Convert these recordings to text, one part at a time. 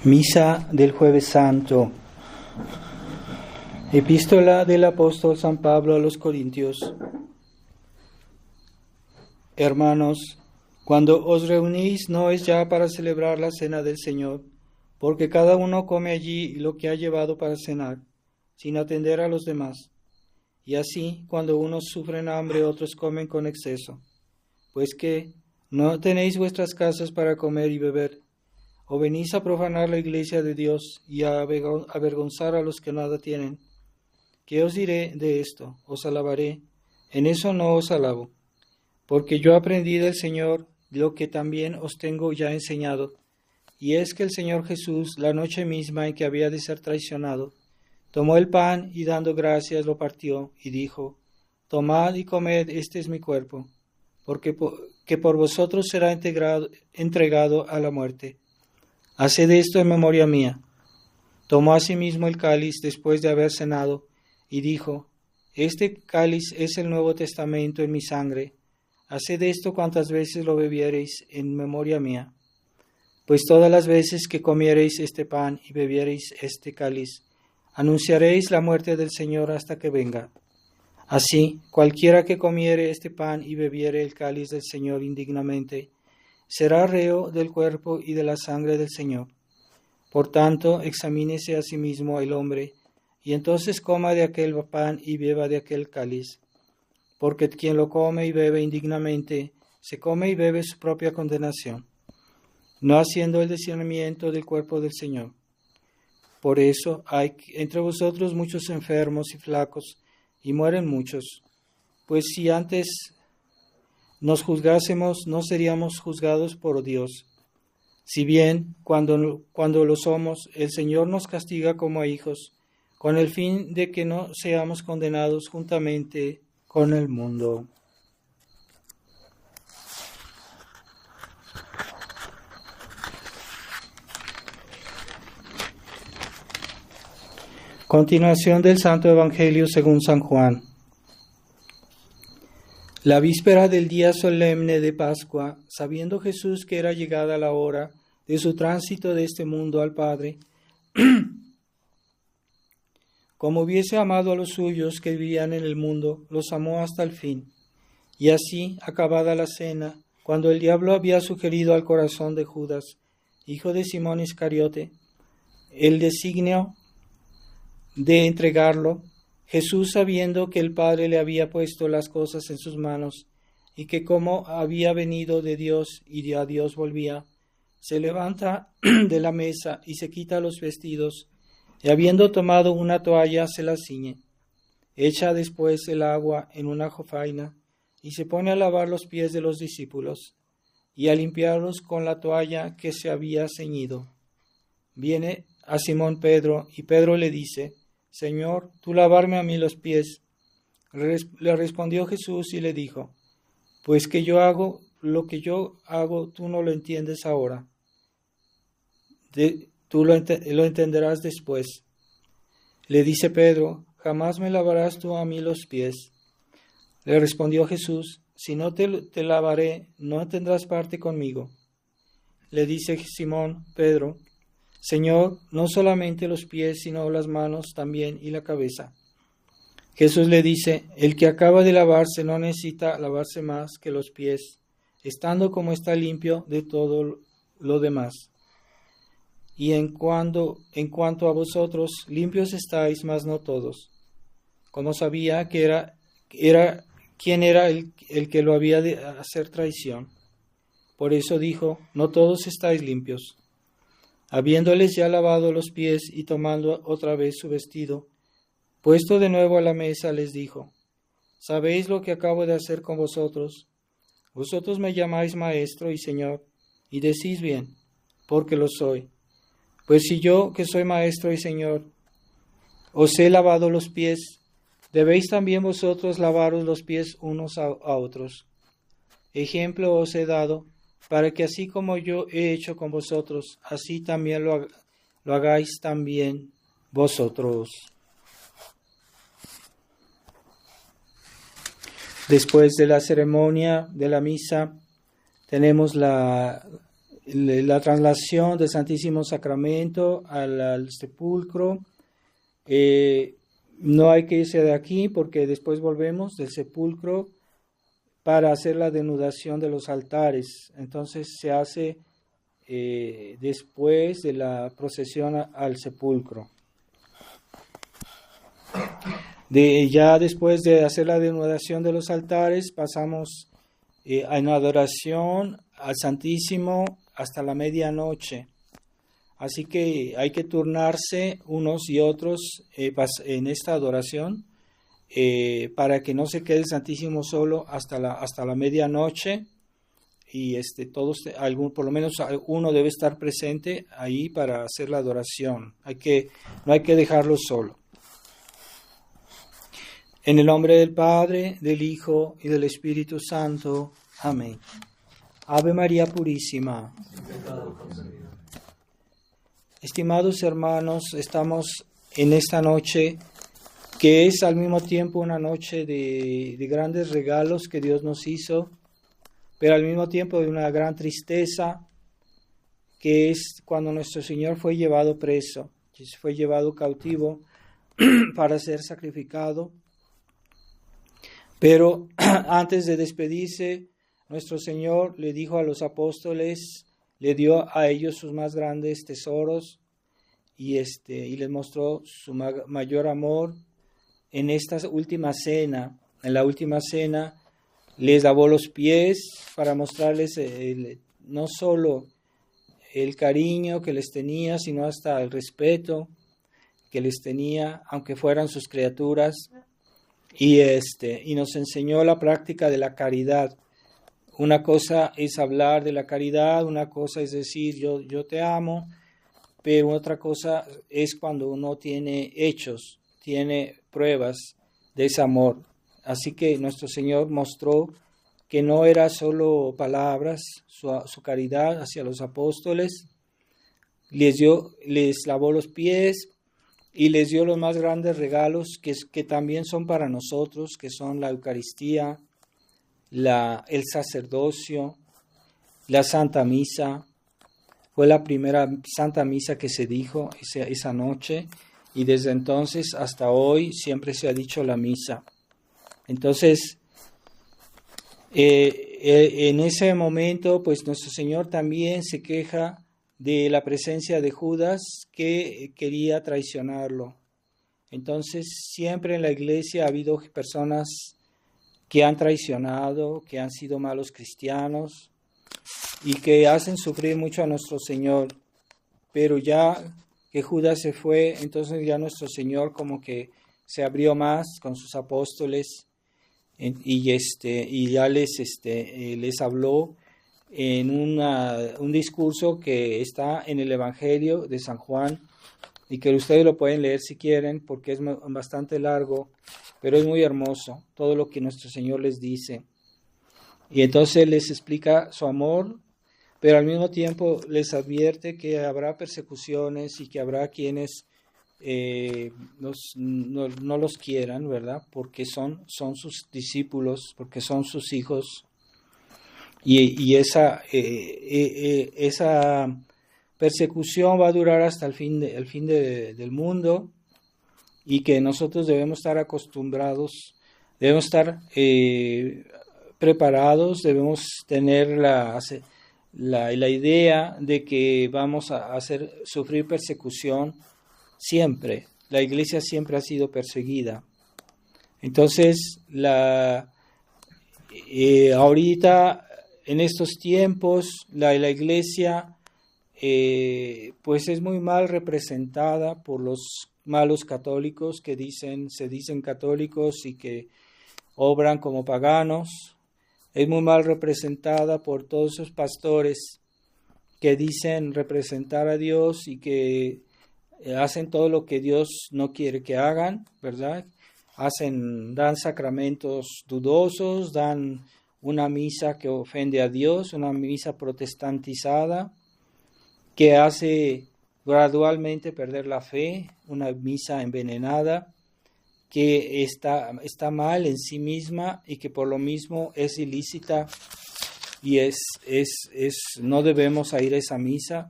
Misa del Jueves Santo. Epístola del apóstol San Pablo a los Corintios. Hermanos, cuando os reunís no es ya para celebrar la cena del Señor, porque cada uno come allí lo que ha llevado para cenar, sin atender a los demás. Y así, cuando unos sufren hambre, otros comen con exceso. Pues que no tenéis vuestras casas para comer y beber, o venís a profanar la iglesia de Dios y a avergonzar a los que nada tienen. ¿Qué os diré de esto? Os alabaré. En eso no os alabo, porque yo aprendí del Señor lo que también os tengo ya enseñado, y es que el Señor Jesús, la noche misma en que había de ser traicionado, tomó el pan y dando gracias lo partió y dijo: Tomad y comed, este es mi cuerpo, que por vosotros será entregado a la muerte. Haced esto en memoria mía. Tomó asimismo el cáliz después de haber cenado y dijo: Este cáliz es el Nuevo Testamento en mi sangre. Haced esto cuantas veces lo bebiereis en memoria mía. Pues todas las veces que comiereis este pan y bebiereis este cáliz, anunciaréis la muerte del Señor hasta que venga. Así, cualquiera que comiere este pan y bebiere el cáliz del Señor indignamente, será reo del cuerpo y de la sangre del Señor. Por tanto, examínese a sí mismo el hombre, y entonces coma de aquel pan y beba de aquel cáliz. Porque quien lo come y bebe indignamente, se come y bebe su propia condenación, no haciendo el discernimiento del cuerpo del Señor. Por eso hay entre vosotros muchos enfermos y flacos, y mueren muchos. Pues si antes nos juzgásemos, no seríamos juzgados por Dios. Si bien, cuando lo somos, el Señor nos castiga como a hijos, con el fin de que no seamos condenados juntamente con el mundo. Continuación del Santo Evangelio según San Juan. La víspera del día solemne de Pascua, sabiendo Jesús que era llegada la hora de su tránsito de este mundo al Padre, como hubiese amado a los suyos que vivían en el mundo, los amó hasta el fin. Y así, acabada la cena, cuando el diablo había sugerido al corazón de Judas, hijo de Simón Iscariote, el designio de entregarlo, Jesús, sabiendo que el Padre le había puesto las cosas en sus manos, y que como había venido de Dios y a Dios volvía, se levanta de la mesa y se quita los vestidos, y habiendo tomado una toalla se la ciñe, echa después el agua en una jofaina, y se pone a lavar los pies de los discípulos, y a limpiarlos con la toalla que se había ceñido. Viene a Simón Pedro, y Pedro le dice: Señor, ¿tú lavarme a mí los pies? Le respondió Jesús y le dijo: Pues que yo hago lo que yo hago, tú no lo entiendes ahora. Tú lo entenderás después. Le dice Pedro: Jamás me lavarás tú a mí los pies. Le respondió Jesús: Si no te lavaré, no tendrás parte conmigo. Le dice Simón Pedro: Señor, no solamente los pies, sino las manos también y la cabeza. Jesús le dice: El que acaba de lavarse no necesita lavarse más que los pies, estando como está limpio de todo lo demás. Y en cuanto a vosotros, limpios estáis, mas no todos. Como sabía quién era el que lo había de hacer traición, por eso dijo: No todos estáis limpios. Habiéndoles ya lavado los pies y tomando otra vez su vestido, puesto de nuevo a la mesa, les dijo: ¿Sabéis lo que acabo de hacer con vosotros? Vosotros me llamáis Maestro y Señor, y decís bien, porque lo soy. Pues si yo, que soy Maestro y Señor, os he lavado los pies, debéis también vosotros lavaros los pies unos a otros. Ejemplo os he dado, para que así como yo he hecho con vosotros, así también lo hagáis también vosotros. Después de la ceremonia de la misa, tenemos la traslación del Santísimo Sacramento al sepulcro. No hay que irse de aquí porque después volvemos del sepulcro para hacer la denudación de los altares. Entonces se hace después de la procesión al sepulcro. Ya después de hacer la denudación de los altares, pasamos en adoración al Santísimo hasta la medianoche. Así que hay que turnarse unos y otros en esta adoración para que no se quede el Santísimo solo hasta la medianoche, y todos, por lo menos uno debe estar presente ahí para hacer la adoración. No hay que dejarlo solo. En el nombre del Padre, del Hijo y del Espíritu Santo. Amén. Ave María Purísima. Estimados hermanos, estamos en esta noche que es al mismo tiempo una noche de grandes regalos que Dios nos hizo, pero al mismo tiempo de una gran tristeza, que es cuando nuestro Señor fue llevado preso, fue llevado cautivo para ser sacrificado. Pero antes de despedirse, nuestro Señor le dijo a los apóstoles, le dio a ellos sus más grandes tesoros y les mostró su mayor amor en esta última cena. En la última cena les lavó los pies para mostrarles no solo el cariño que les tenía, sino hasta el respeto que les tenía, aunque fueran sus criaturas. Y nos enseñó la práctica de la caridad. Una cosa es hablar de la caridad, una cosa es decir yo te amo, pero otra cosa es cuando uno tiene hechos, tiene pruebas de ese amor. Así que nuestro Señor mostró que no era solo palabras, su caridad hacia los apóstoles, les lavó los pies y les dio los más grandes regalos que también son para nosotros, que son la Eucaristía, el sacerdocio, la Santa Misa. Fue la primera Santa Misa que se dijo esa noche, y desde entonces hasta hoy siempre se ha dicho la misa. Entonces, en ese momento, pues nuestro Señor también se queja de la presencia de Judas, que quería traicionarlo. Entonces, siempre en la iglesia ha habido personas que han traicionado, que han sido malos cristianos y que hacen sufrir mucho a nuestro Señor. Pero ya que Judas se fue, entonces ya nuestro Señor como que se abrió más con sus apóstoles y ya les habló en un discurso que está en el Evangelio de San Juan, y que ustedes lo pueden leer si quieren, porque es bastante largo, pero es muy hermoso todo lo que nuestro Señor les dice. Y entonces les explica su amor, pero al mismo tiempo les advierte que habrá persecuciones y que habrá quienes no los quieran, ¿verdad? Porque son sus discípulos, porque son sus hijos. Y esa persecución va a durar hasta el fin del mundo, y que nosotros debemos estar acostumbrados, debemos estar preparados, debemos tener la idea de que vamos a hacer sufrir persecución siempre. La iglesia siempre ha sido perseguida. Entonces, ahorita, en estos tiempos, la iglesia pues es muy mal representada por los malos católicos que se dicen católicos y que obran como paganos. Es muy mal representada por todos esos pastores que dicen representar a Dios y que hacen todo lo que Dios no quiere que hagan, ¿verdad? Dan sacramentos dudosos, dan una misa que ofende a Dios, una misa protestantizada que hace gradualmente perder la fe, una misa envenenada que está mal en sí misma y que por lo mismo es ilícita y no debemos ir a esa misa,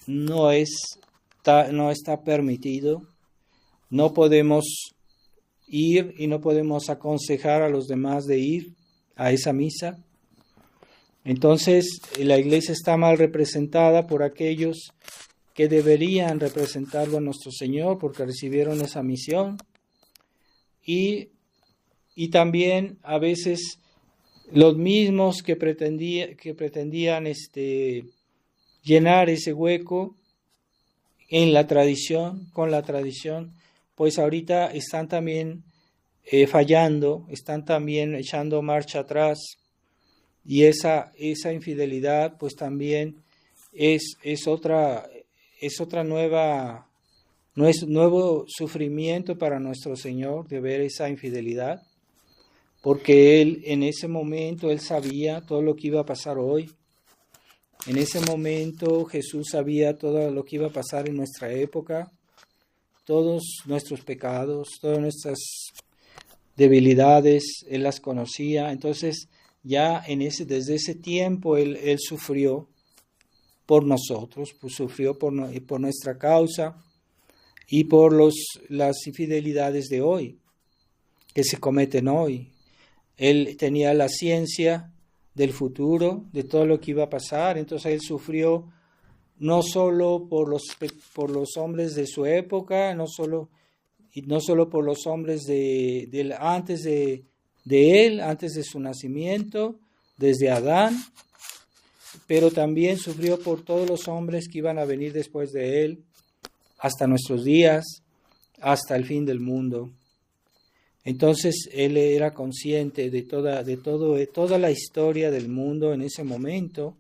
no está permitido, no podemos ir y no podemos aconsejar a los demás de ir a esa misa. Entonces, la iglesia está mal representada por aquellos que deberían representarlo a nuestro Señor porque recibieron esa misión. Y también a veces los mismos que pretendían llenar ese hueco en la tradición, con la tradición, pues ahorita están también fallando, están también echando marcha atrás. Y esa infidelidad pues también es nuevo sufrimiento para nuestro Señor de ver esa infidelidad, porque Él en ese momento, Él sabía todo lo que iba a pasar hoy. En ese momento Jesús sabía todo lo que iba a pasar en nuestra época, todos nuestros pecados, todas nuestras debilidades, Él las conocía. Entonces ya desde ese tiempo Él sufrió por nosotros, pues sufrió por nuestra causa y por las infidelidades de hoy, que se cometen hoy. Él tenía la ciencia del futuro, de todo lo que iba a pasar, entonces Él sufrió no solo por los hombres de su época, no solo por los hombres antes de Él, antes de su nacimiento, desde Adán, pero también sufrió por todos los hombres que iban a venir después de Él, hasta nuestros días, hasta el fin del mundo. Entonces Él era consciente de toda la historia del mundo en ese momento,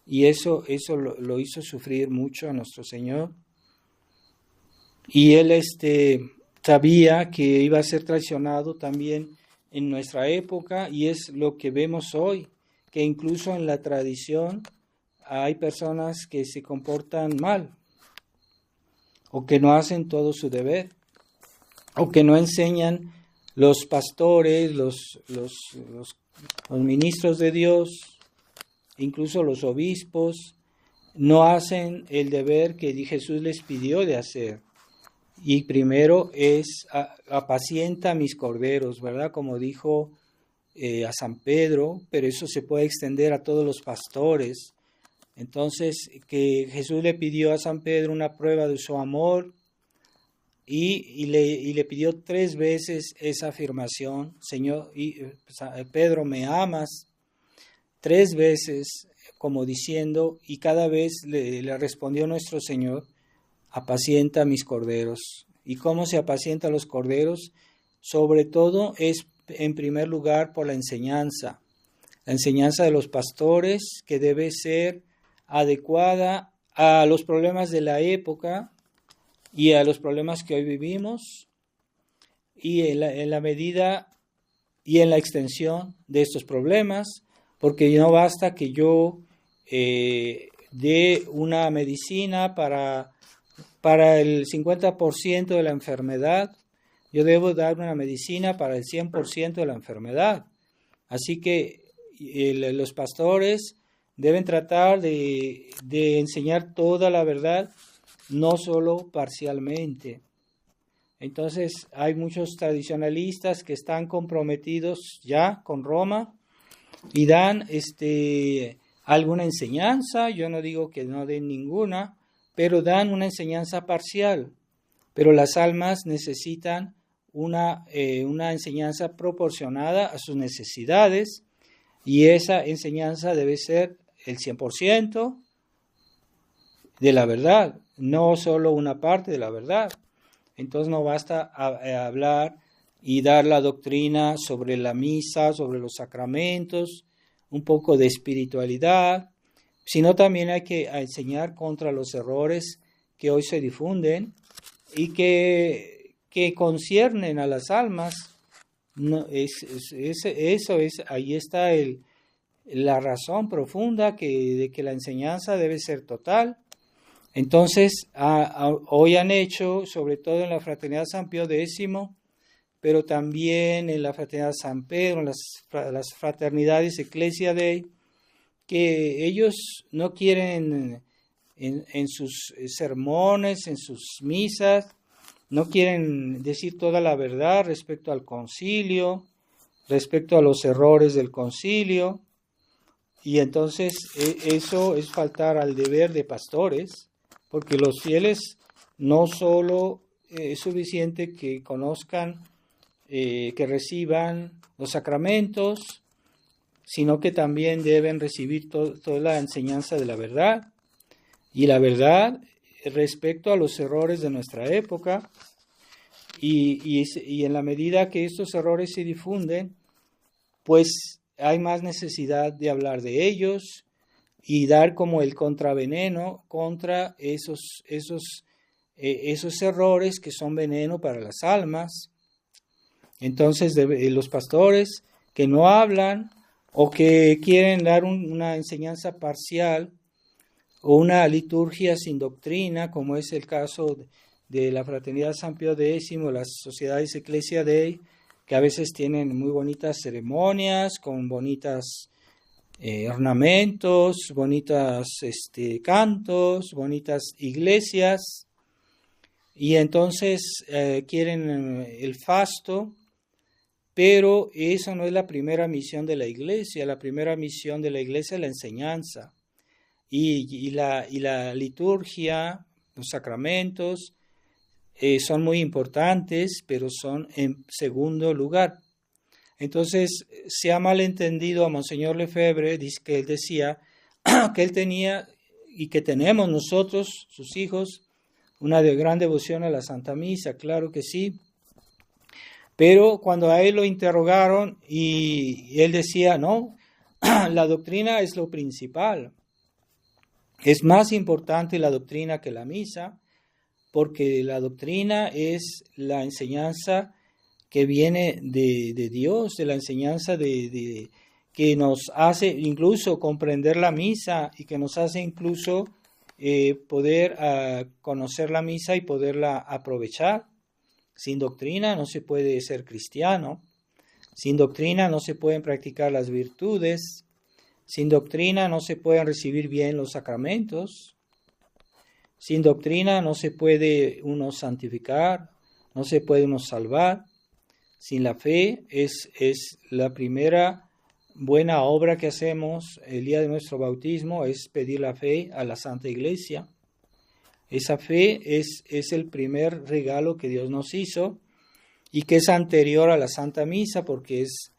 y eso lo hizo sufrir mucho a nuestro Señor. Y Él sabía que iba a ser traicionado también en nuestra época, y es lo que vemos hoy, que incluso en la tradición hay personas que se comportan mal, o que no hacen todo su deber, o que no enseñan los pastores, los ministros de Dios, incluso los obispos, no hacen el deber que Jesús les pidió de hacer. Y primero es apacienta mis corderos, ¿verdad? Como dijo a San Pedro, pero eso se puede extender a todos los pastores. Entonces, que Jesús le pidió a San Pedro una prueba de su amor y le pidió 3 veces esa afirmación: Señor, Pedro, ¿me amas? 3 veces, como diciendo, y cada vez le respondió nuestro Señor: apacienta mis corderos. ¿Y cómo se apacienta los corderos? Sobre todo es, en primer lugar, por la enseñanza de los pastores, que debe ser adecuada a los problemas de la época y a los problemas que hoy vivimos, y en la medida y en la extensión de estos problemas, porque no basta que yo dé una medicina para el 50% de la enfermedad. Yo debo dar una medicina para el 100% de la enfermedad. Así que los pastores deben tratar de enseñar toda la verdad, no solo parcialmente. Entonces hay muchos tradicionalistas que están comprometidos ya con Roma y dan alguna enseñanza. Yo no digo que no den ninguna, pero dan una enseñanza parcial. Pero las almas necesitan una enseñanza proporcionada a sus necesidades, y esa enseñanza debe ser el 100% de la verdad, no solo una parte de la verdad. Entonces no basta hablar y dar la doctrina sobre la misa, sobre los sacramentos, un poco de espiritualidad, sino también hay que enseñar contra los errores que hoy se difunden y que conciernen a las almas. No, ahí está la razón profunda de que la enseñanza debe ser total. Entonces, hoy han hecho, sobre todo en la Fraternidad San Pío X, pero también en la Fraternidad San Pedro, en las fraternidades Ecclesia Dei, que ellos no quieren en sus sermones, en sus misas, no quieren decir toda la verdad respecto al concilio, respecto a los errores del concilio, y entonces eso es faltar al deber de pastores, porque los fieles no solo es suficiente que conozcan, que reciban los sacramentos, sino que también deben recibir toda la enseñanza de la verdad, y la verdad respecto a los errores de nuestra época, y en la medida que estos errores se difunden, pues hay más necesidad de hablar de ellos y dar como el contraveneno contra esos errores que son veneno para las almas. Entonces los pastores que no hablan o que quieren dar una enseñanza parcial o una liturgia sin doctrina, como es el caso de la Fraternidad San Pío X, las sociedades Ecclesia Dei, que a veces tienen muy bonitas ceremonias, con bonitas ornamentos, bonitas cantos, bonitas iglesias, y entonces quieren el fasto, pero eso no es la primera misión de la iglesia. La primera misión de la iglesia es la enseñanza, y la liturgia, los sacramentos, son muy importantes, pero son en segundo lugar. Entonces se ha malentendido a Monseñor Lefebvre, que él decía que él tenía y que tenemos nosotros, sus hijos, una gran devoción a la Santa Misa, claro que sí. Pero cuando a él lo interrogaron y él decía, no, la doctrina es lo principal. Es más importante la doctrina que la misa, porque la doctrina es la enseñanza que viene de Dios, de la enseñanza que nos hace incluso comprender la misa y que nos hace incluso poder conocer la misa y poderla aprovechar. Sin doctrina no se puede ser cristiano, sin doctrina no se pueden practicar las virtudes, sin doctrina no se pueden recibir bien los sacramentos, sin doctrina no se puede uno santificar, no se puede uno salvar. Sin la fe es la primera buena obra que hacemos el día de nuestro bautismo, es pedir la fe a la Santa Iglesia. Esa fe es el primer regalo que Dios nos hizo y que es anterior a la Santa Misa, porque es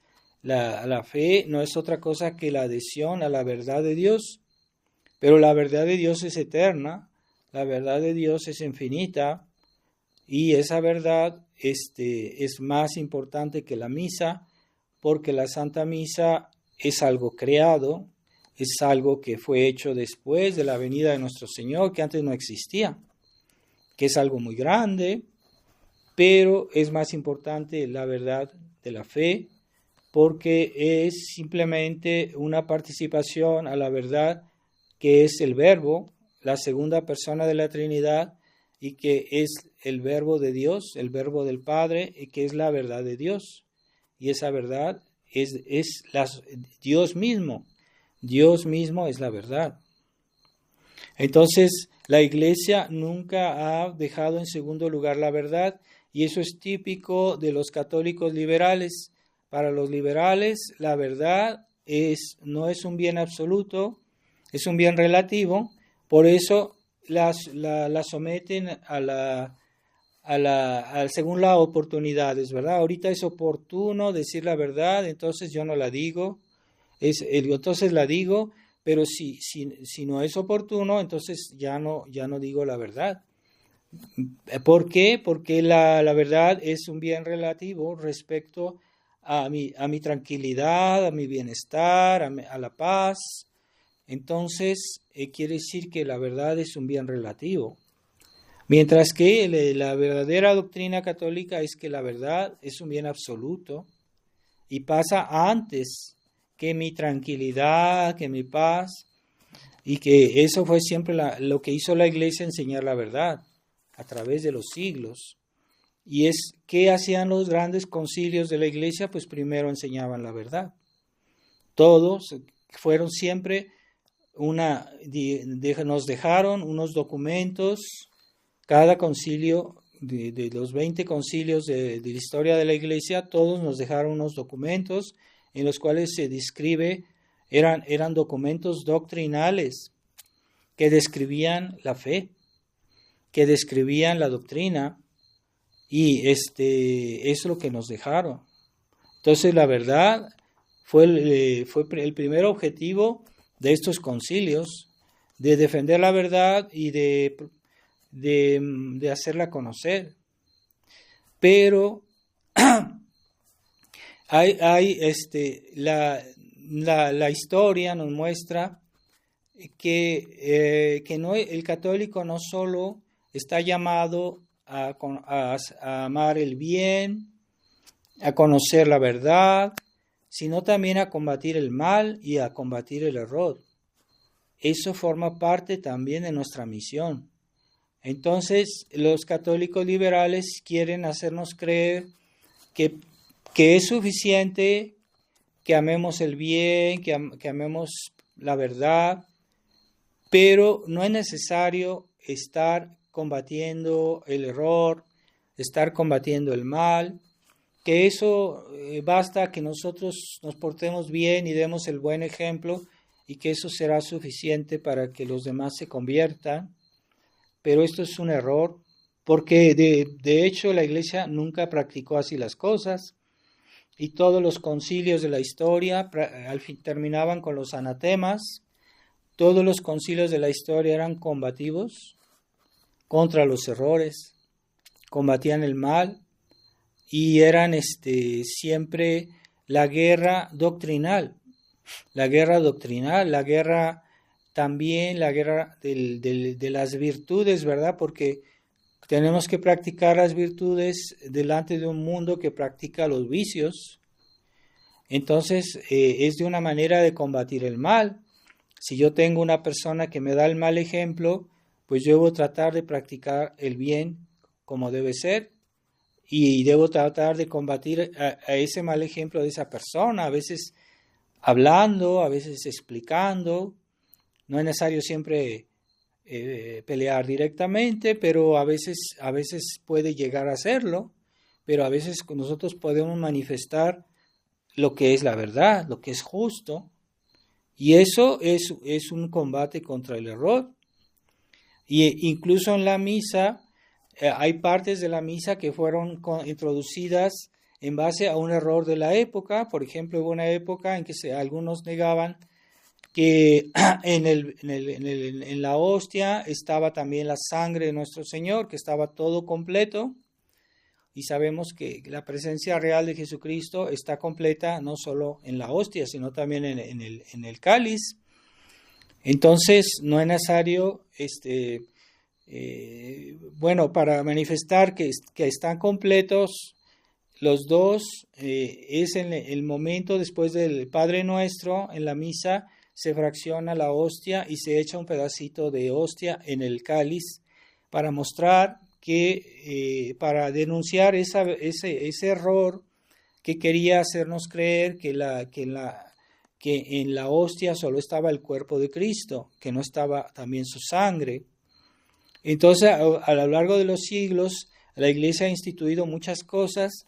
la fe no es otra cosa que la adhesión a la verdad de Dios, pero la verdad de Dios es eterna, la verdad de Dios es infinita, y esa verdad es más importante que la misa, porque la Santa Misa es algo creado, es algo que fue hecho después de la venida de nuestro Señor, que antes no existía, que es algo muy grande, pero es más importante la verdad de la fe, porque es simplemente una participación a la verdad que es el Verbo, la segunda persona de la Trinidad, y que es el Verbo de Dios, el Verbo del Padre, y que es la verdad de Dios. Y esa verdad es Dios mismo. Dios mismo es la verdad. Entonces, la Iglesia nunca ha dejado en segundo lugar la verdad, y eso es típico de los católicos liberales. Para los liberales, la verdad no es un bien absoluto, es un bien relativo, por eso la someten según las oportunidades, ¿verdad? Ahorita es oportuno decir la verdad, entonces yo no la digo, entonces la digo, pero si no es oportuno, entonces ya no digo la verdad. ¿Por qué? Porque la verdad es un bien relativo respecto a mi tranquilidad, a mi bienestar, a la paz. Entonces quiere decir que la verdad es un bien relativo. Mientras que la verdadera doctrina católica es que la verdad es un bien absoluto y pasa antes que mi tranquilidad, que mi paz, y que eso fue siempre lo que hizo la Iglesia, enseñar la verdad a través de los siglos. Y es, ¿qué hacían los grandes concilios de la iglesia? Pues primero enseñaban la verdad. Todos fueron siempre nos dejaron unos documentos, cada concilio, de los 20 concilios de la historia de la iglesia, todos nos dejaron unos documentos en los cuales se describe, eran documentos doctrinales que describían la fe, que describían la doctrina, y es lo que nos dejaron. Entonces la verdad fue el primer objetivo de estos concilios, de defender la verdad y de hacerla conocer. Pero la historia nos muestra que el católico no solo está llamado a amar el bien, a conocer la verdad, sino también a combatir el mal y a combatir el error. Eso forma parte también de nuestra misión. Entonces, los católicos liberales quieren hacernos creer que es suficiente que amemos el bien, que amemos la verdad, pero no es necesario estar combatiendo el error, estar combatiendo el mal, que eso basta que nosotros nos portemos bien y demos el buen ejemplo y que eso será suficiente para que los demás se conviertan. Pero esto es un error, porque de hecho la iglesia nunca practicó así las cosas, y todos los concilios de la historia al fin terminaban con los anatemas. Todos los concilios de la historia eran combativos contra los errores, combatían el mal, y eran siempre la guerra doctrinal, la guerra también la guerra de las virtudes, ¿verdad? Porque tenemos que practicar las virtudes delante de un mundo que practica los vicios. Entonces, es de una manera de combatir el mal. Si yo tengo una persona que me da el mal ejemplo, pues yo debo tratar de practicar el bien como debe ser, y debo tratar de combatir a ese mal ejemplo de esa persona, a veces hablando, a veces explicando. No es necesario siempre pelear directamente, pero a veces puede llegar a hacerlo, pero a veces nosotros podemos manifestar lo que es la verdad, lo que es justo, y eso es un combate contra el error. Y incluso en la misa, hay partes de la misa que fueron introducidas en base a un error de la época. Por ejemplo, hubo una época en que algunos negaban que en la hostia estaba también la sangre de nuestro Señor, que estaba todo completo, y sabemos que la presencia real de Jesucristo está completa no solo en la hostia, sino también en el cáliz. Entonces, no es necesario, para manifestar que están completos los dos, es en el momento después del Padre Nuestro, en la misa, se fracciona la hostia y se echa un pedacito de hostia en el cáliz para mostrar para denunciar ese error que quería hacernos creer que en la hostia solo estaba el cuerpo de Cristo, que no estaba también su sangre. Entonces, a lo largo de los siglos, la Iglesia ha instituido muchas cosas.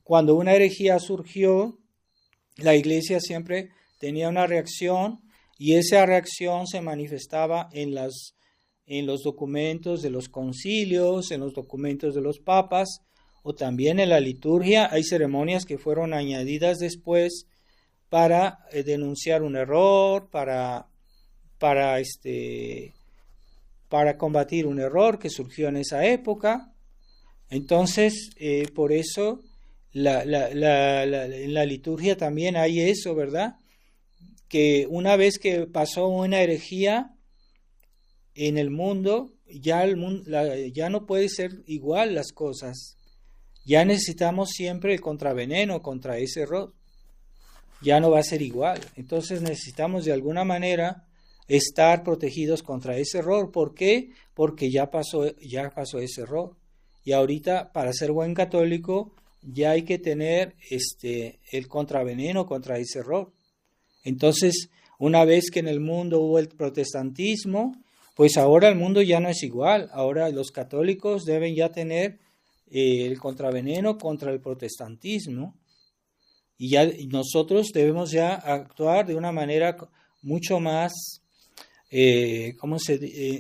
Cuando una herejía surgió, la Iglesia siempre tenía una reacción, y esa reacción se manifestaba en los documentos de los concilios, en los documentos de los papas, o también en la liturgia. Hay ceremonias que fueron añadidas después para denunciar un error, para combatir un error que surgió en esa época. Entonces, por eso en la liturgia también hay eso, ¿verdad? Que una vez que pasó una herejía en el mundo, ya no puede ser igual las cosas. Ya necesitamos siempre el contraveneno contra ese error. Ya no va a ser igual. Entonces necesitamos de alguna manera estar protegidos contra ese error. ¿Por qué? Porque ya pasó ese error. y ahorita para ser buen católico ya hay que tener el contraveneno contra ese error. Entonces, una vez que en el mundo hubo el protestantismo, pues ahora el mundo ya no es igual. Ahora los católicos deben ya tener el contraveneno contra el protestantismo. Y ya nosotros debemos ya actuar de una manera mucho más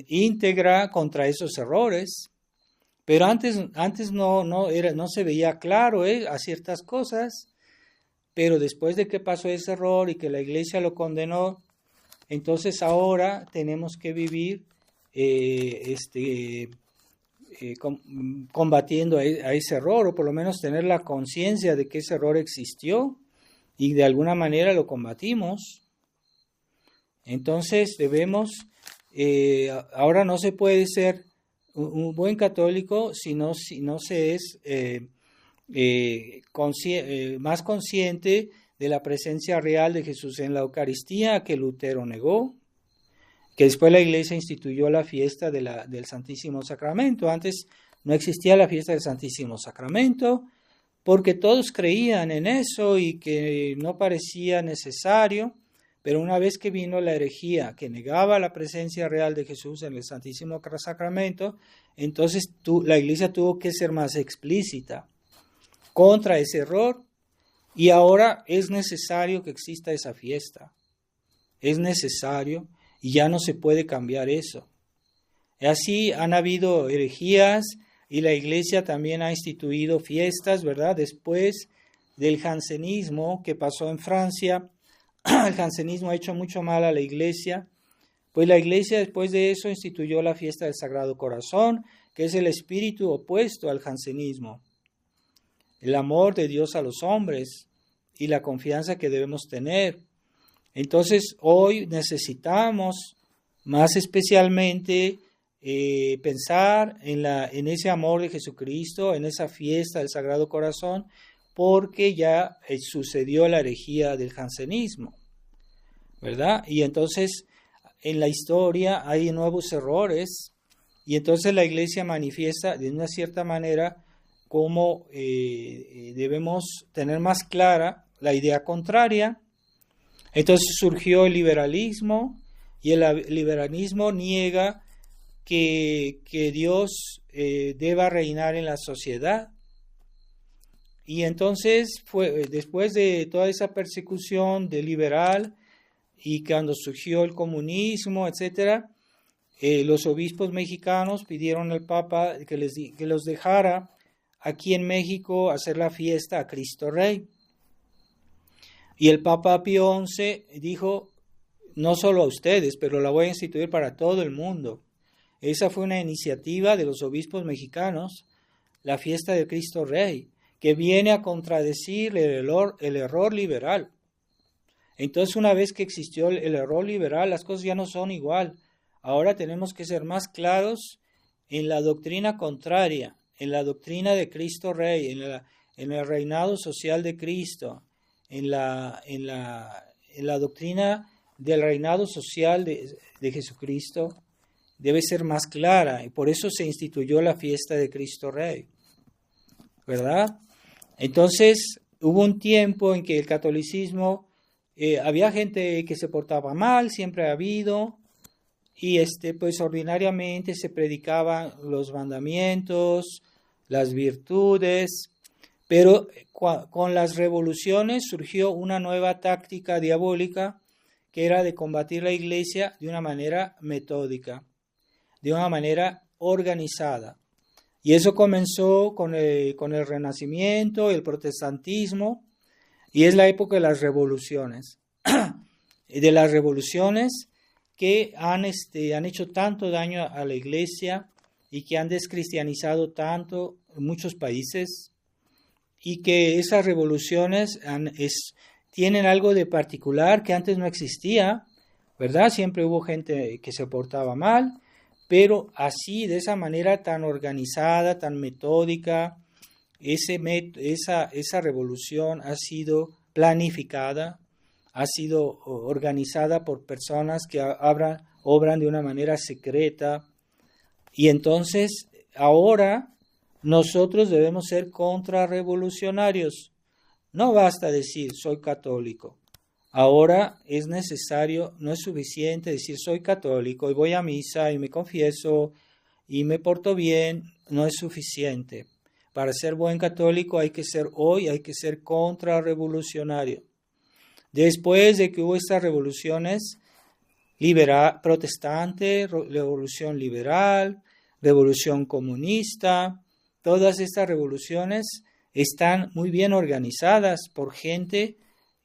íntegra contra esos errores. Pero antes no se veía claro a ciertas cosas, pero después de que pasó ese error y que la Iglesia lo condenó, entonces ahora tenemos que vivir combatiendo a ese error, o por lo menos tener la conciencia de que ese error existió y de alguna manera lo combatimos. Entonces ahora no se puede ser un buen católico si no se es más consciente de la presencia real de Jesús en la Eucaristía, que Lutero negó, que después la Iglesia instituyó la fiesta del Santísimo Sacramento. Antes no existía la fiesta del Santísimo Sacramento porque todos creían en eso y que no parecía necesario, pero una vez que vino la herejía que negaba la presencia real de Jesús en el Santísimo Sacramento, entonces la Iglesia tuvo que ser más explícita contra ese error, y ahora es necesario que exista esa fiesta. Es necesario y ya no se puede cambiar eso. Así han habido herejías y la Iglesia también ha instituido fiestas, ¿verdad? Después del jansenismo que pasó en Francia, el jansenismo ha hecho mucho mal a la Iglesia, pues la Iglesia después de eso instituyó la fiesta del Sagrado Corazón, que es el espíritu opuesto al jansenismo. El amor de Dios a los hombres y la confianza que debemos tener. Entonces hoy necesitamos más especialmente pensar en ese amor de Jesucristo, en esa fiesta del Sagrado Corazón, porque ya sucedió la herejía del jansenismo, ¿verdad? Y entonces en la historia hay nuevos errores, y entonces la Iglesia manifiesta de una cierta manera cómo debemos tener más clara la idea contraria. Entonces surgió el liberalismo, y el liberalismo niega que Dios deba reinar en la sociedad. Y entonces después de toda esa persecución de liberal, y cuando surgió el comunismo, etcétera, los obispos mexicanos pidieron al Papa que los dejara aquí en México hacer la fiesta a Cristo Rey. Y el Papa Pío XI dijo, no solo a ustedes, pero la voy a instituir para todo el mundo. Esa fue una iniciativa de los obispos mexicanos, la fiesta de Cristo Rey, que viene a contradecir el error liberal. Entonces, una vez que existió el error liberal, las cosas ya no son igual. Ahora tenemos que ser más claros en la doctrina contraria, en la doctrina de Cristo Rey, en el reinado social de Cristo, en la doctrina del reinado social de Jesucristo. Debe ser más clara, y por eso se instituyó la fiesta de Cristo Rey, ¿verdad? Entonces, hubo un tiempo en que el catolicismo, había gente que se portaba mal, siempre ha habido, y pues ordinariamente se predicaban los mandamientos, las virtudes, pero con las revoluciones surgió una nueva táctica diabólica, que era de combatir la Iglesia de una manera metódica, de una manera organizada. Y eso comenzó con el Renacimiento, el protestantismo, y es la época de las revoluciones. De las revoluciones que han hecho tanto daño a la Iglesia y que han descristianizado tanto en muchos países, y que esas revoluciones tienen algo de particular que antes no existía, ¿verdad? Siempre hubo gente que se portaba mal, pero así, de esa manera tan organizada, tan metódica, esa revolución ha sido planificada, ha sido organizada por personas que obran de una manera secreta. Y entonces ahora nosotros debemos ser contrarrevolucionarios. No basta decir soy católico. Ahora es necesario, no es suficiente decir soy católico y voy a misa y me confieso y me porto bien. No es suficiente. Para ser buen católico hay que ser contrarrevolucionario. Después de que hubo estas revoluciones protestante, revolución liberal, revolución comunista, todas estas revoluciones están muy bien organizadas por gente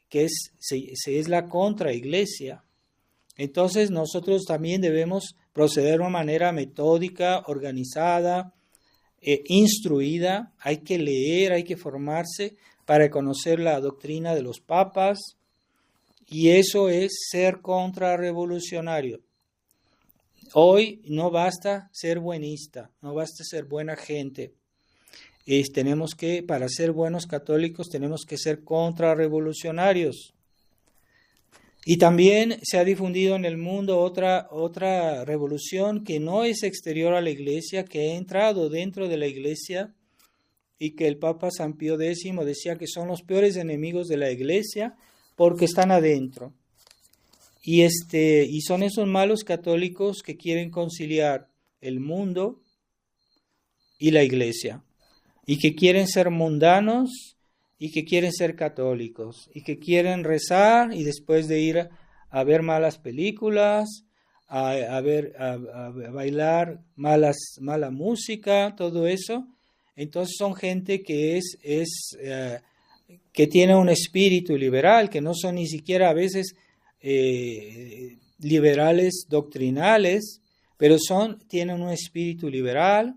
que es la contraiglesia. Entonces nosotros también debemos proceder de una manera metódica, organizada, instruida. Hay que leer, hay que formarse para conocer la doctrina de los papas, y eso es ser contrarrevolucionario. Hoy no basta ser buenista, no basta ser buena gente. Para ser buenos católicos, tenemos que ser contrarrevolucionarios. Y también se ha difundido en el mundo otra revolución que no es exterior a la Iglesia, que ha entrado dentro de la Iglesia, y que el Papa San Pío X decía que son los peores enemigos de la Iglesia porque están adentro. Y son esos malos católicos que quieren conciliar el mundo y la Iglesia, y que quieren ser mundanos y que quieren ser católicos, y que quieren rezar y después de ir a ver malas películas, a bailar mala música, todo eso. Entonces son gente que que tiene un espíritu liberal, que no son ni siquiera a veces liberales doctrinales, pero tienen un espíritu liberal,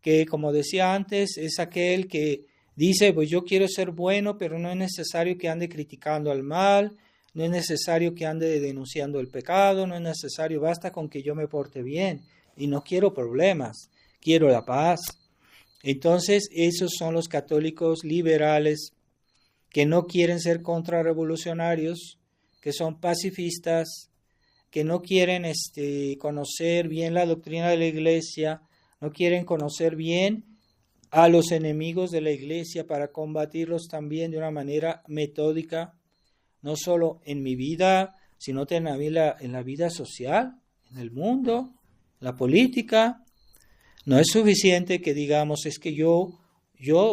que, como decía antes, es aquel que dice, pues yo quiero ser bueno, pero no es necesario que ande criticando al mal, no es necesario que ande denunciando el pecado, no es necesario, basta con que yo me porte bien, y no quiero problemas, quiero la paz. Entonces, esos son los católicos liberales que no quieren ser contrarrevolucionarios, que son pacifistas, que no quieren conocer bien la doctrina de la Iglesia, no quieren conocer bien a los enemigos de la Iglesia para combatirlos también de una manera metódica, no solo en mi vida, sino también en la vida social, en el mundo, la política. No es suficiente que digamos, es que yo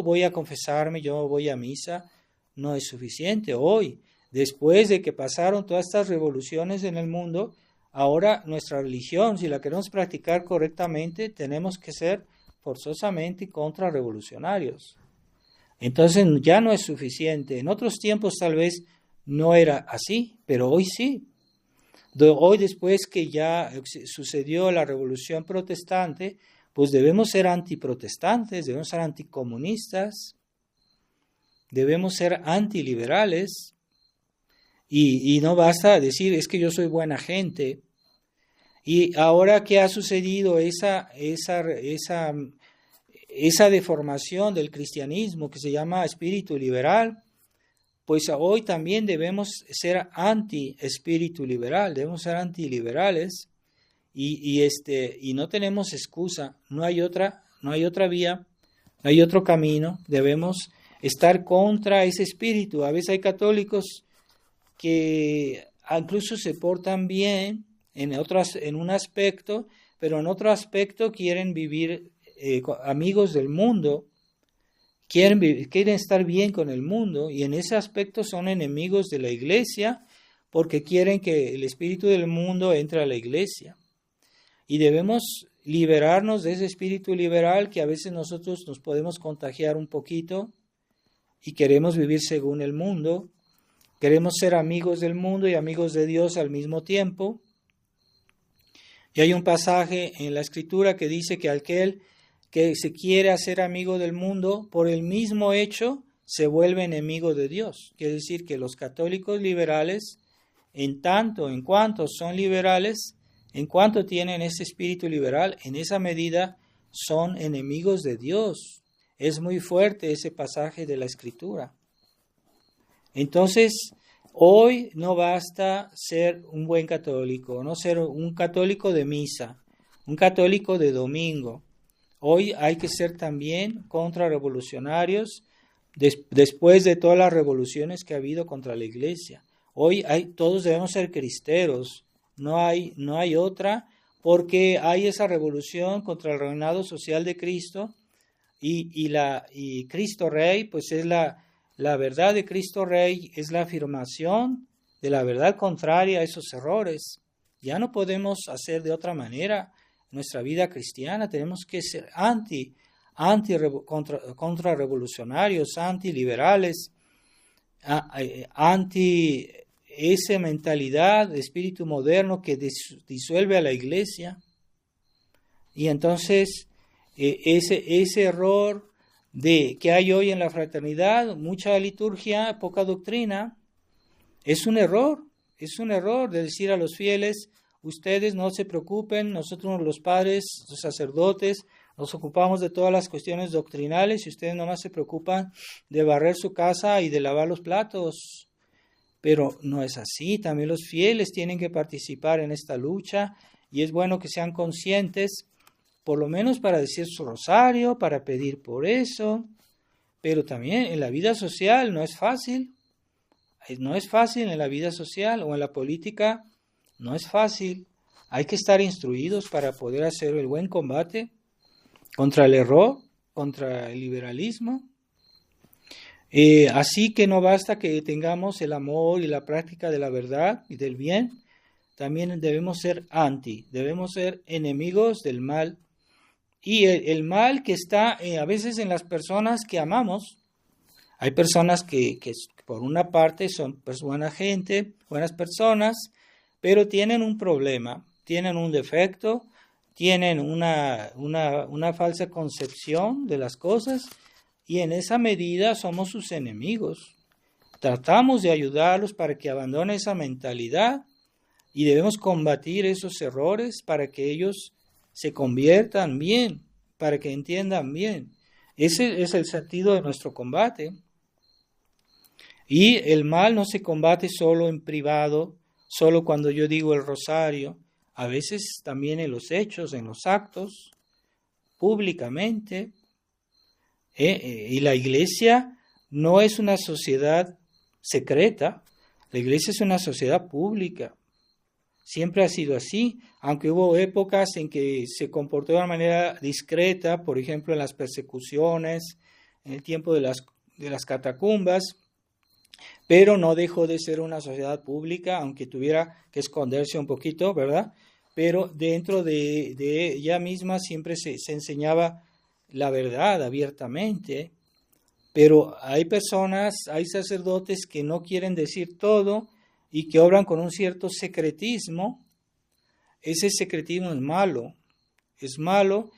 voy a confesarme, yo voy a misa. No es suficiente. Hoy, después de que pasaron todas estas revoluciones en el mundo, ahora nuestra religión, si la queremos practicar correctamente, tenemos que ser forzosamente contrarrevolucionarios. Entonces ya no es suficiente. En otros tiempos tal vez no era así, pero hoy sí. Hoy, después que ya sucedió la revolución protestante, pues debemos ser antiprotestantes, debemos ser anticomunistas, debemos ser antiliberales, y no basta decir es que yo soy buena gente. Y ahora que ha sucedido esa deformación del cristianismo que se llama espíritu liberal, pues hoy también debemos ser anti-espíritu liberal, debemos ser antiliberales, y no tenemos excusa, no hay otra vía, no hay otro camino, debemos estar contra ese espíritu. A veces hay católicos que incluso se portan bien en un aspecto, pero en otro aspecto quieren vivir amigos del mundo, quieren estar bien con el mundo, y en ese aspecto son enemigos de la Iglesia porque quieren que el espíritu del mundo entre a la Iglesia. Y debemos liberarnos de ese espíritu liberal que a veces nosotros nos podemos contagiar un poquito y queremos vivir según el mundo, queremos ser amigos del mundo y amigos de Dios al mismo tiempo. Y hay un pasaje en la Escritura que dice que aquel que se quiere hacer amigo del mundo, por el mismo hecho se vuelve enemigo de Dios. Quiere decir que los católicos liberales, en cuanto son liberales, en cuanto tienen ese espíritu liberal, en esa medida son enemigos de Dios. Es muy fuerte ese pasaje de la Escritura. Entonces, hoy no basta ser un buen católico, no ser un católico de misa, un católico de domingo. Hoy hay que ser también contrarrevolucionarios después de todas las revoluciones que ha habido contra la iglesia. Hoy todos debemos ser cristeros, no hay otra, porque hay esa revolución contra el reinado social de Cristo y Cristo Rey, pues es la verdad de Cristo Rey, es la afirmación de la verdad contraria a esos errores. Ya no podemos hacer de otra manera nuestra vida cristiana, tenemos que ser contrarrevolucionarios, antiliberales, anti esa mentalidad de espíritu moderno que disuelve a la iglesia. Y entonces ese error que hay hoy en la fraternidad, mucha liturgia, poca doctrina, es un error de decir a los fieles: ustedes no se preocupen, nosotros los padres, los sacerdotes, nos ocupamos de todas las cuestiones doctrinales y ustedes nomás se preocupan de barrer su casa y de lavar los platos. Pero no es así, también los fieles tienen que participar en esta lucha y es bueno que sean conscientes, por lo menos para decir su rosario, para pedir por eso, pero también en la vida social no es fácil en la vida social o en la política, no es fácil. Hay que estar instruidos para poder hacer el buen combate contra el error, contra el liberalismo. Así que no basta que tengamos el amor y la práctica de la verdad y del bien, también debemos ser debemos ser enemigos del mal. Y el mal que está a veces en las personas que amamos. Hay personas que por una parte son pues buena gente, buenas personas, pero tienen un problema, tienen un defecto, tienen una falsa concepción de las cosas y en esa medida somos sus enemigos. Tratamos de ayudarlos para que abandonen esa mentalidad y debemos combatir esos errores para que ellos se conviertan bien, para que entiendan bien. Ese es el sentido de nuestro combate. Y el mal no se combate solo en privado, solo cuando yo digo el rosario, a veces también en los hechos, en los actos, públicamente. Y la iglesia no es una sociedad secreta, la iglesia es una sociedad pública. Siempre ha sido así, aunque hubo épocas en que se comportó de una manera discreta, por ejemplo en las persecuciones, en el tiempo de las catacumbas, pero no dejó de ser una sociedad pública, aunque tuviera que esconderse un poquito, ¿verdad? Pero dentro de ella misma siempre se enseñaba la verdad abiertamente, pero hay personas, hay sacerdotes que no quieren decir todo y que obran con un cierto secretismo. Ese secretismo es malo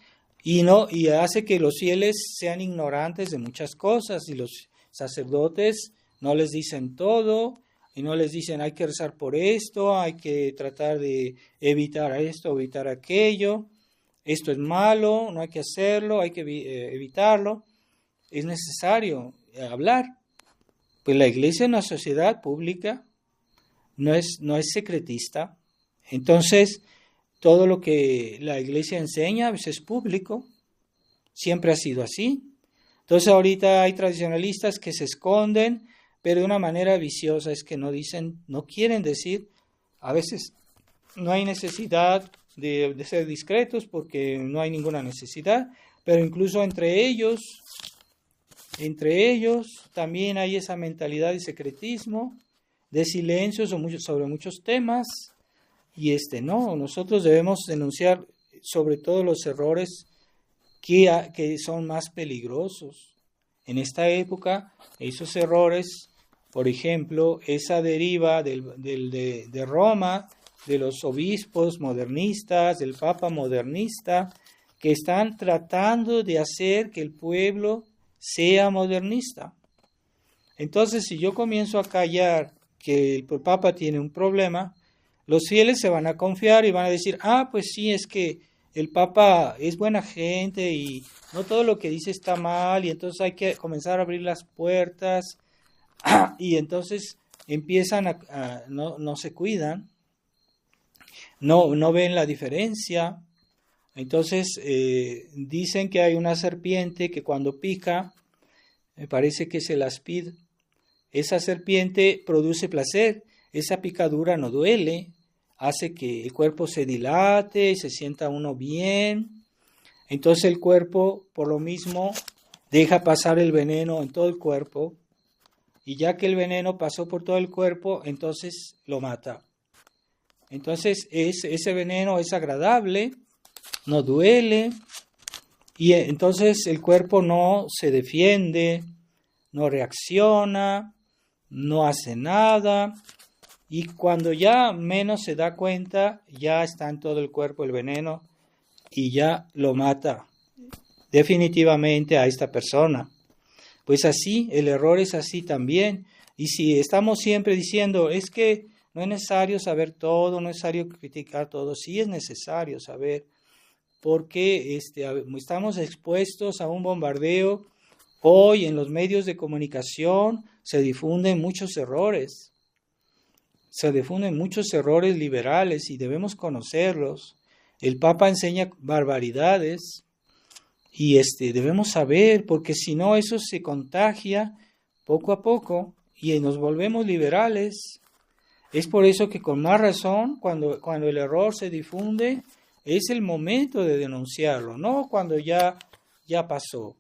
y hace que los fieles sean ignorantes de muchas cosas y los sacerdotes no les dicen todo y no les dicen hay que rezar por esto, hay que tratar de evitar esto, evitar aquello, esto es malo, no hay que hacerlo, hay que evitarlo. Es necesario hablar. Pues la iglesia es una sociedad pública, no es secretista. Entonces, todo lo que la iglesia enseña pues, es público. Siempre ha sido así. Entonces, ahorita hay tradicionalistas que se esconden, pero de una manera viciosa, es que no quieren decir, a veces no hay necesidad de ser discretos porque no hay ninguna necesidad, pero incluso entre ellos también hay esa mentalidad de secretismo, de silencio sobre muchos temas, y nosotros debemos denunciar sobre todo los errores que son más peligrosos. En esta época, esos errores, por ejemplo, esa deriva de Roma, de los obispos modernistas, del Papa modernista, que están tratando de hacer que el pueblo sea modernista. Entonces, si yo comienzo a callar que el Papa tiene un problema, los fieles se van a confiar y van a decir, pues sí, es que el Papa es buena gente y no todo lo que dice está mal y entonces hay que comenzar a abrir las puertas y entonces empiezan no se cuidan, no ven la diferencia. Entonces, dicen que hay una serpiente que cuando pica, me parece que es el áspid, esa serpiente produce placer, esa picadura no duele, hace que el cuerpo se dilate y se sienta uno bien. Entonces el cuerpo, por lo mismo, deja pasar el veneno en todo el cuerpo, y ya que el veneno pasó por todo el cuerpo, entonces lo mata. Entonces ese veneno es agradable, no duele, y entonces el cuerpo no se defiende, no reacciona, no hace nada, y cuando ya menos se da cuenta, ya está en todo el cuerpo el veneno y ya lo mata definitivamente a esta persona. Pues así, el error es así también. Y si estamos siempre diciendo, es que no es necesario saber todo, no es necesario criticar todo, sí es necesario saber, porque estamos expuestos a un bombardeo. Hoy en los medios de comunicación se difunden muchos errores. Se difunden muchos errores liberales y debemos conocerlos. El Papa enseña barbaridades y debemos saber, porque si no eso se contagia poco a poco y nos volvemos liberales. Es por eso que con más razón, cuando el error se difunde, es el momento de denunciarlo, no cuando ya pasó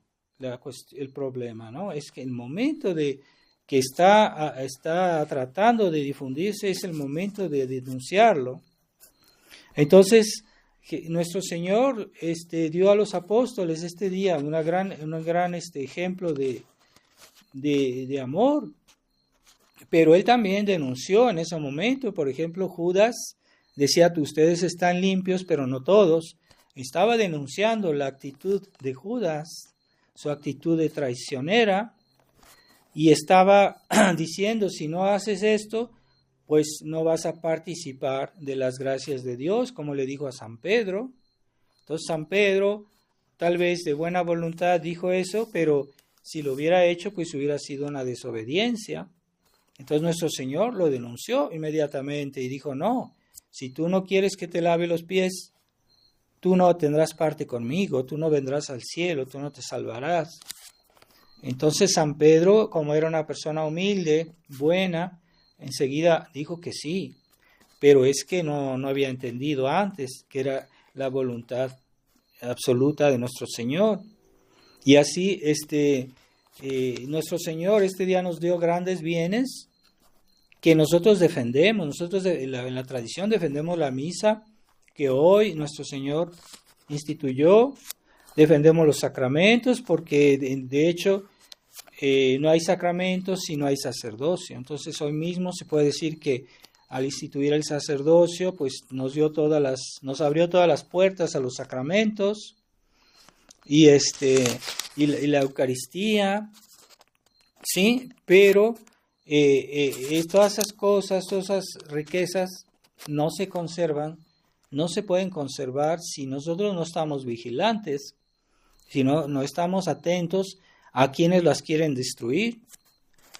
el problema, ¿no? Es que el momento de que está tratando de difundirse es el momento de denunciarlo. Entonces, nuestro Señor dio a los apóstoles este día un gran ejemplo de amor, pero Él también denunció en ese momento. Por ejemplo, Judas decía, ustedes están limpios, pero no todos. Estaba denunciando la actitud de Judas, su actitud de traicionera, y estaba diciendo, si no haces esto, pues no vas a participar de las gracias de Dios, como le dijo a San Pedro. Entonces San Pedro, tal vez de buena voluntad, dijo eso, pero si lo hubiera hecho, pues hubiera sido una desobediencia. Entonces nuestro Señor lo denunció inmediatamente y dijo, no, si tú no quieres que te lave los pies, tú no tendrás parte conmigo, tú no vendrás al cielo, tú no te salvarás. Entonces San Pedro, como era una persona humilde, buena, enseguida dijo que sí, pero es que no había entendido antes que era la voluntad absoluta de nuestro Señor. Y así nuestro Señor este día nos dio grandes bienes que nosotros defendemos. Nosotros en la tradición defendemos la misa que hoy nuestro Señor instituyó. Defendemos los sacramentos porque de hecho no hay sacramentos si no hay sacerdocio. Entonces hoy mismo se puede decir que al instituir el sacerdocio, pues nos abrió todas las puertas a los sacramentos y la Eucaristía, sí, pero todas esas cosas, todas esas riquezas no se conservan, no se pueden conservar si nosotros no estamos vigilantes, si no estamos atentos a quienes las quieren destruir.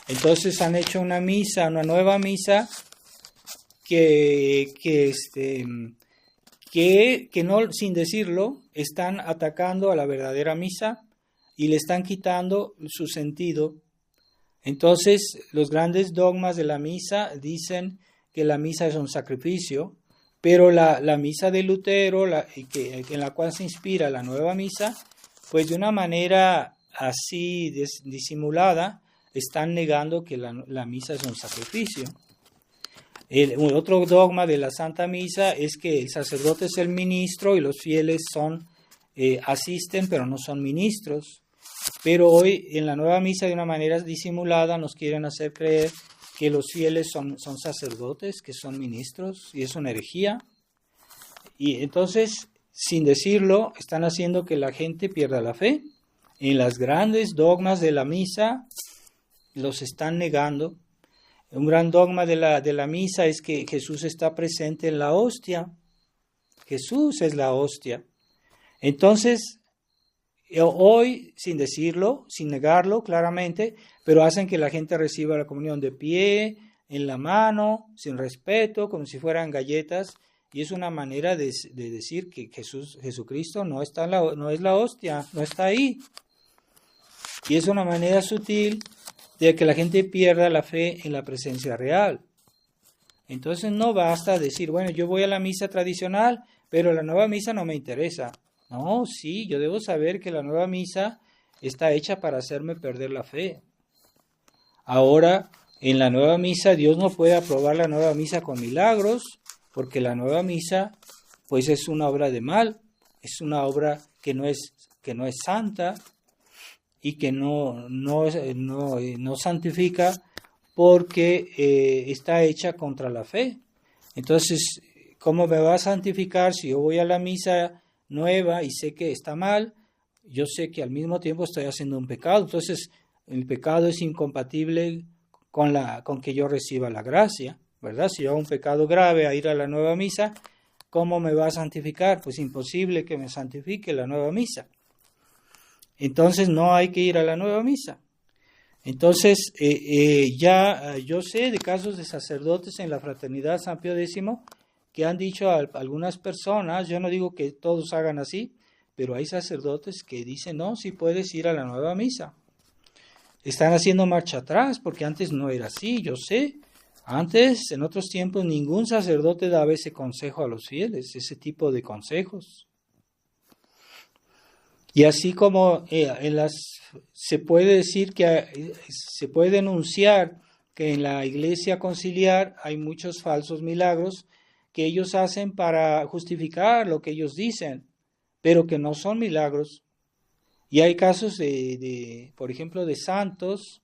Entonces han hecho una nueva misa que no, sin decirlo, están atacando a la verdadera misa y le están quitando su sentido. Entonces, los grandes dogmas de la misa dicen que la misa es un sacrificio, pero la misa de Lutero, en la cual se inspira la nueva misa, pues de una manera así disimulada, están negando que la misa es un sacrificio. Otro dogma de la Santa Misa es que el sacerdote es el ministro y los fieles asisten, pero no son ministros. Pero hoy en la nueva misa, de una manera disimulada, nos quieren hacer creer que los fieles son sacerdotes, que son ministros, y es una herejía. Y entonces, sin decirlo, están haciendo que la gente pierda la fe. En las grandes dogmas de la misa los están negando. Un gran dogma de la misa es que Jesús está presente en la hostia. Jesús es la hostia. Entonces, hoy, sin decirlo, sin negarlo claramente, pero hacen que la gente reciba la comunión de pie, en la mano, sin respeto, como si fueran galletas, y es una manera de decir que Jesucristo no es la hostia, no está ahí. Y es una manera sutil de que la gente pierda la fe en la presencia real. Entonces no basta decir, bueno, yo voy a la misa tradicional, pero la nueva misa no me interesa. No, sí, yo debo saber que la nueva misa está hecha para hacerme perder la fe. Ahora, en la nueva misa, Dios no puede aprobar la nueva misa con milagros, porque la nueva misa, pues es una obra de mal, es una obra que no es santa y que no santifica porque está hecha contra la fe. Entonces, ¿cómo me va a santificar si yo voy a la misa nueva y sé que está mal? Yo sé que al mismo tiempo estoy haciendo un pecado. Entonces, el pecado es incompatible con que yo reciba la gracia, ¿verdad? Si yo hago un pecado grave a ir a la nueva misa, ¿cómo me va a santificar? Pues imposible que me santifique la nueva misa. Entonces no hay que ir a la nueva misa. Entonces yo sé de casos de sacerdotes en la Fraternidad San Pío X que han dicho a algunas personas, yo no digo que todos hagan así, pero hay sacerdotes que dicen, no, sí puedes ir a la nueva misa. Están haciendo marcha atrás, porque antes no era así, yo sé. Antes, en otros tiempos, ningún sacerdote daba ese consejo a los fieles, ese tipo de consejos. Y así como se puede decir que se puede denunciar que en la iglesia conciliar hay muchos falsos milagros que ellos hacen para justificar lo que ellos dicen, pero que no son milagros. Y hay casos por ejemplo, de santos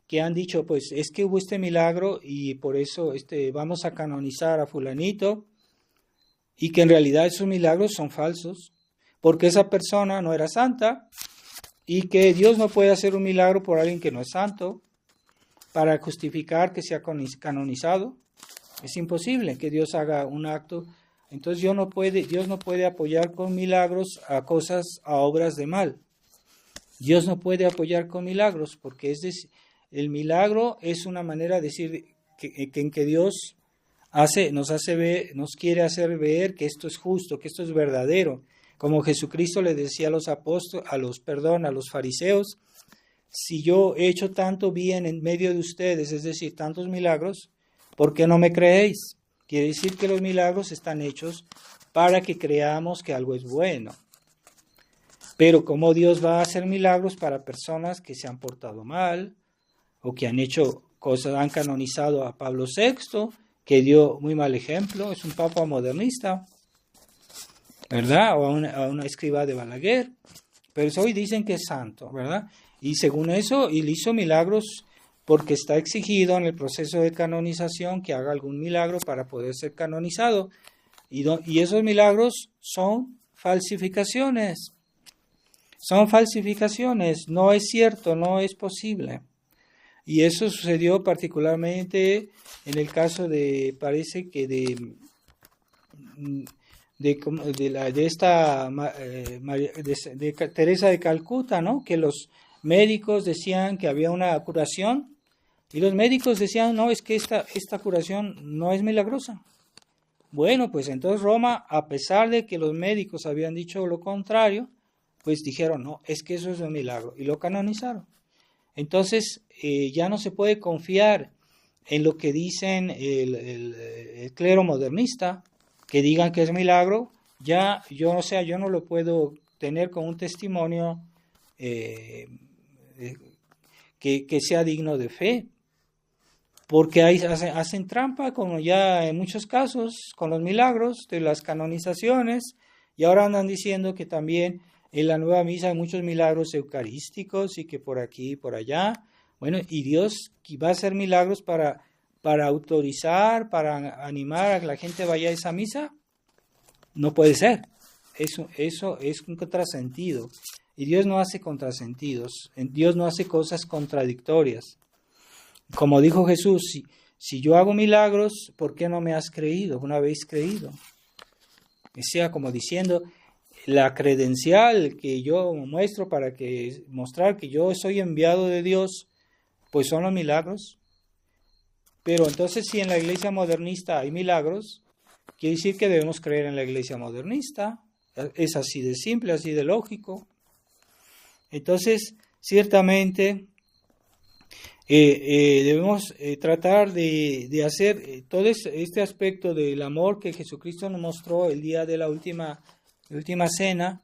que han dicho, pues es que hubo este milagro y por eso vamos a canonizar a fulanito, y que en realidad esos milagros son falsos, porque esa persona no era santa, y que Dios no puede hacer un milagro por alguien que no es santo para justificar que sea canonizado. Es imposible que Dios haga un acto. Entonces Dios no puede apoyar con milagros a obras de mal. Dios no puede apoyar con milagros, porque el milagro es una manera de decir en que Dios nos quiere hacer ver que esto es justo, que esto es verdadero. Como Jesucristo le decía a los a los fariseos, si yo he hecho tanto bien en medio de ustedes, es decir, tantos milagros, ¿por qué no me creéis? Quiere decir que los milagros están hechos para que creamos que algo es bueno. Pero ¿cómo Dios va a hacer milagros para personas que se han portado mal o que han hecho cosas, han canonizado a Pablo VI, que dio muy mal ejemplo, es un papa modernista, ¿verdad? O a una escriba de Balaguer, pero hoy dicen que es santo, ¿verdad? Y según eso, él hizo milagros porque está exigido en el proceso de canonización que haga algún milagro para poder ser canonizado. Y esos milagros son falsificaciones. Son falsificaciones, no es cierto, no es posible. Y eso sucedió particularmente en el caso de Teresa de Calcuta, ¿no? Que los médicos decían que había una curación y los médicos decían, no, es que esta curación no es milagrosa. Bueno, pues entonces Roma, a pesar de que los médicos habían dicho lo contrario, pues dijeron, no, es que eso es un milagro, y lo canonizaron. Entonces, ya no se puede confiar en lo que dicen el clero modernista, que digan que es milagro. Ya, yo no lo puedo tener como un testimonio que sea digno de fe, porque hacen trampa, como ya en muchos casos, con los milagros de las canonizaciones, y ahora andan diciendo que también en la nueva misa hay muchos milagros eucarísticos y que por aquí y por allá. Bueno, y Dios va a hacer milagros para autorizar, para animar a que la gente vaya a esa misa. No puede ser. Eso es un contrasentido. Y Dios no hace contrasentidos. Dios no hace cosas contradictorias. Como dijo Jesús, si yo hago milagros, ¿por qué no me has creído? Una vez creído. O sea, como diciendo, la credencial que yo muestro para mostrar que yo soy enviado de Dios, pues son los milagros. Pero entonces, si en la iglesia modernista hay milagros, quiere decir que debemos creer en la iglesia modernista. Es así de simple, así de lógico. Entonces, ciertamente, debemos tratar de hacer todo este aspecto del amor que Jesucristo nos mostró el día de la última cena,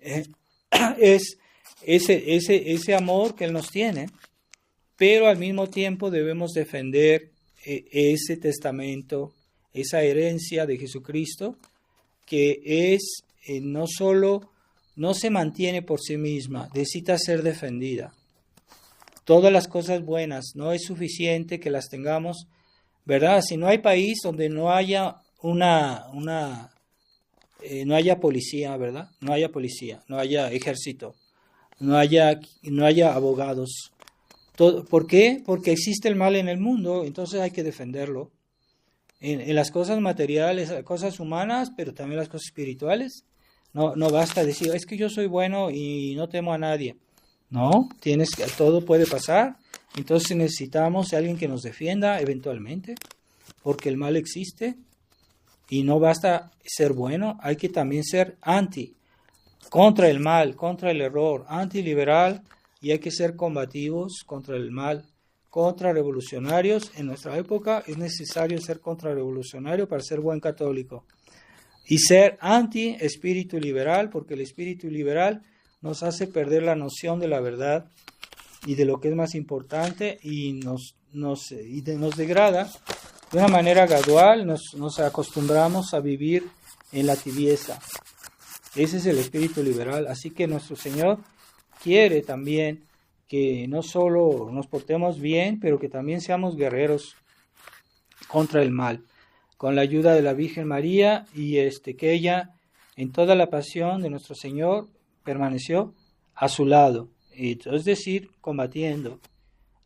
es ese amor que Él nos tiene, pero al mismo tiempo debemos defender ese testamento, esa herencia de Jesucristo, que no se mantiene por sí misma, necesita ser defendida. Todas las cosas buenas, no es suficiente que las tengamos, ¿verdad? Si no hay país donde no haya no haya policía, ¿verdad? No haya policía, no haya ejército, no haya abogados. ¿Por qué? Porque existe el mal en el mundo, entonces hay que defenderlo. En las cosas materiales, las cosas humanas, pero también las cosas espirituales. No basta decir, es que yo soy bueno y no temo a nadie. No, todo puede pasar. Entonces necesitamos a alguien que nos defienda eventualmente, porque el mal existe. Y no basta ser bueno, hay que también ser contra el mal, contra el error, antiliberal, y hay que ser combativos contra el mal, contrarrevolucionarios. En nuestra época es necesario ser contrarrevolucionario para ser buen católico. Y ser anti-espíritu liberal, porque el espíritu liberal nos hace perder la noción de la verdad y de lo que es más importante y nos degrada. De una manera gradual nos acostumbramos a vivir en la tibieza. Ese es el espíritu liberal. Así que nuestro Señor quiere también que no solo nos portemos bien, pero que también seamos guerreros contra el mal, con la ayuda de la Virgen María, y que ella en toda la pasión de nuestro Señor permaneció a su lado, es decir, combatiendo,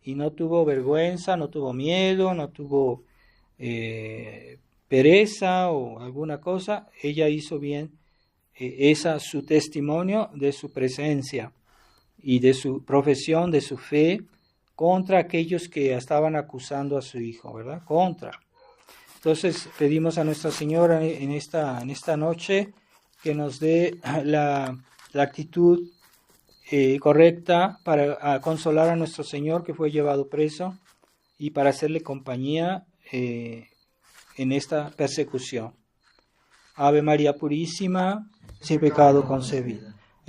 y no tuvo vergüenza, no tuvo miedo, no tuvo pereza o alguna cosa. Ella hizo bien su testimonio de su presencia y de su profesión, de su fe, contra aquellos que estaban acusando a su hijo, ¿verdad? Entonces pedimos a Nuestra Señora en esta noche que nos dé la actitud correcta para consolar a nuestro Señor, que fue llevado preso, y para hacerle compañía en esta persecución. Ave María Purísima, sin pecado concebida.